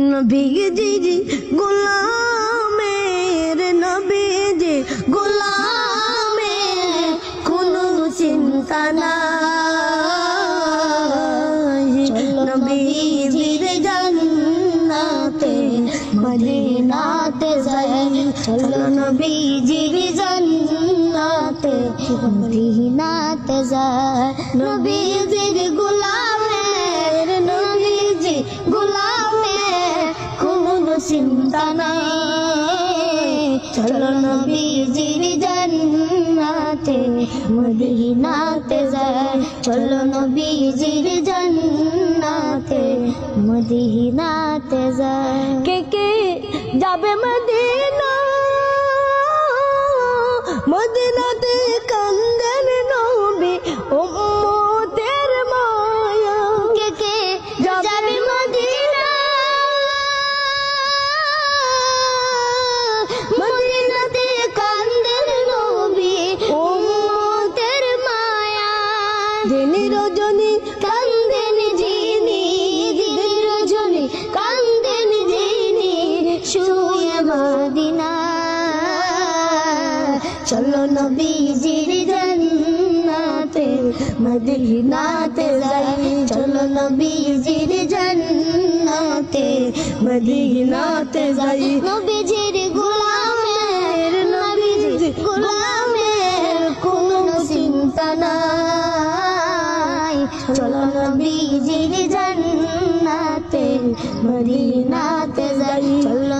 নবীজি গোলামের নবীজি গোলামের কোনো চিন্তা নাই নবীজির জান্নাতে মদিনাতে যাই চলো নবীজির জান্নাতে মদিনাতে যাই নবীজির গোলামের নবীজি গোলামের কোনো চিন্তা নাই চলো নবীজির জান্নাতে মদিনাতে যাই চলো নবীজির জান্নাতে মদিনাতে যাই কে যাবে মদিনা মদিনাতে কান্দেন নবী উম্মতের মায়া কে যাবে মদিনা মদিনাতে কান্দেন নবী উম্মতের মায়া দিন রজনী কান্দেন যিনি দিন রজনী কান্দেন যিনি শুয়ে মদিনা চলো নবীজির জান্নাতে মদিনাতে যাই চলো নবীজির জান্নাতে মদিনাতে যাই নবীজির গোলামের নবীজির গোলামের কোনো চিন্তা নাই চলো নবীজির জান্নাতে মদিনাতে যাই চলো